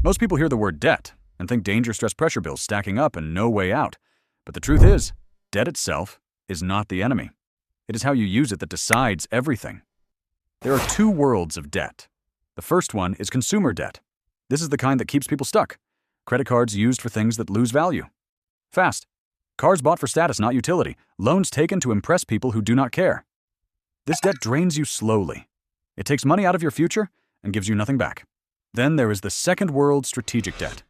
Most people hear the word debt and think danger, stress, pressure bills stacking up and no way out. But the truth is, debt itself is not the enemy. It is how you use it that decides everything. There are two worlds of debt. The first one is consumer debt. This is the kind that keeps people stuck. Credit cards used for things that lose value. Fast. Cars bought for status, not utility. Loans taken to impress people who do not care. This debt drains you slowly. It takes money out of your future and gives you nothing back. Then there is the second world strategic debt.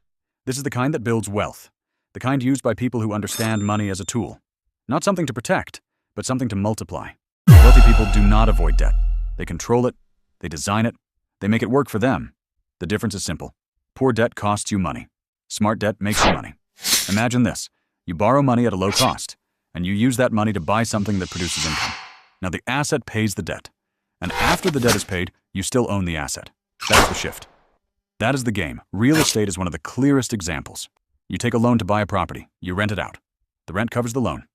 This is the kind that builds wealth. The kind used by people who understand money as a tool. Not something to protect, but something to multiply. Wealthy people do not avoid debt. They control it, they design it, they make it work for them. The difference is simple. Poor debt costs you money. Smart debt makes you money. Imagine this. You borrow money at a low cost, and you use that money to buy something that produces income. Now the asset pays the debt, and after the debt is paid, you still own the asset. That is the shift. That is the game. Real estate is one of the clearest examples. You take a loan to buy a property, you rent it out. The rent covers the loan.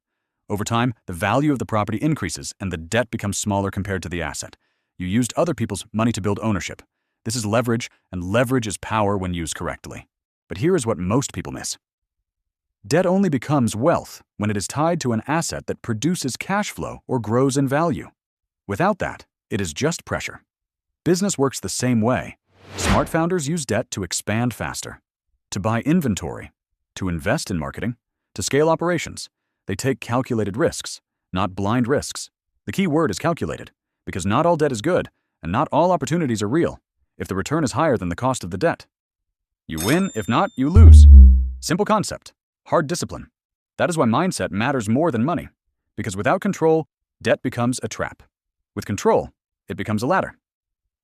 Over time, the value of the property increases and the debt becomes smaller compared to the asset. You used other people's money to build ownership. This is leverage, and leverage is power when used correctly. But here is what most people miss. Debt only becomes wealth when it is tied to an asset that produces cash flow or grows in value. Without that, it is just pressure. Business works the same way. Smart founders use debt to expand faster, to buy inventory, to invest in marketing, to scale operations. They take calculated risks, not blind risks. The key word is calculated, because not all debt is good, and not all opportunities are real, if the return is higher than the cost of the debt. You win, if not, you lose. Simple concept. Hard discipline. That is why mindset matters more than money, because without control, debt becomes a trap. With control, it becomes a ladder.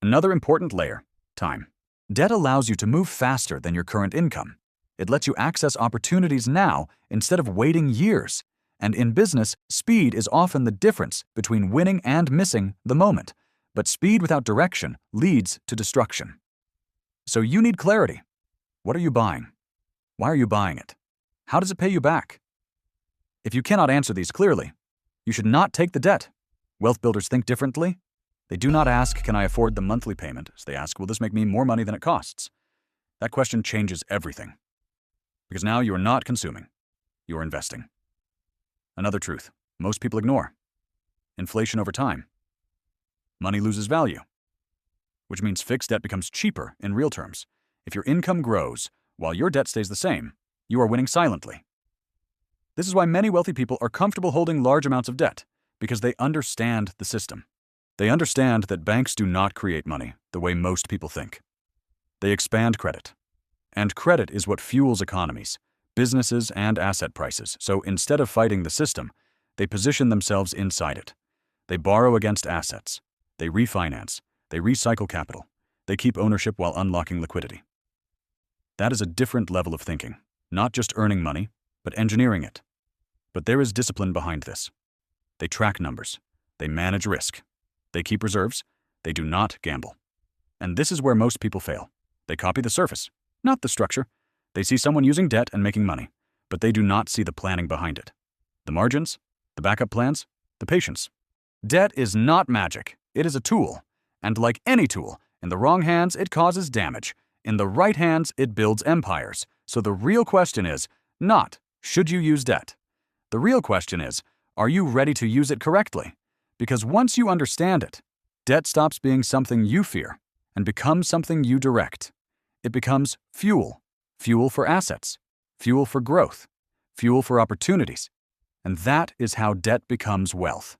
Another important layer, time. Debt allows you to move faster than your current income. It lets you access opportunities now instead of waiting years. And in business, speed is often the difference between winning and missing the moment. But speed without direction leads to destruction. So you need clarity. What are you buying? Why are you buying it? How does it pay you back? If you cannot answer these clearly, you should not take the debt. Wealth builders think differently. They do not ask, can I afford the monthly payment? So they ask, will this make me more money than it costs? That question changes everything. Because now you are not consuming, you are investing. Another truth most people ignore. Inflation over time. Money loses value, which means fixed debt becomes cheaper in real terms. If your income grows while your debt stays the same, you are winning silently. This is why many wealthy people are comfortable holding large amounts of debt, because they understand the system. They understand that banks do not create money the way most people think. They expand credit. And credit is what fuels economies, businesses, and asset prices. So instead of fighting the system, they position themselves inside it. They borrow against assets. They refinance. They recycle capital. They keep ownership while unlocking liquidity. That is a different level of thinking. Not just earning money, but engineering it. But there is discipline behind this. They track numbers. They manage risk. They keep reserves. They do not gamble. And this is where most people fail. They copy the surface, not the structure. They see someone using debt and making money, but they do not see the planning behind it. The margins, the backup plans, the patience. Debt is not magic. It is a tool. And like any tool, in the wrong hands, it causes damage. In the right hands, it builds empires. So the real question is not, should you use debt? The real question is, are you ready to use it correctly? Because once you understand it, debt stops being something you fear and becomes something you direct. It becomes fuel. Fuel for assets. Fuel for growth. Fuel for opportunities. And that is how debt becomes wealth.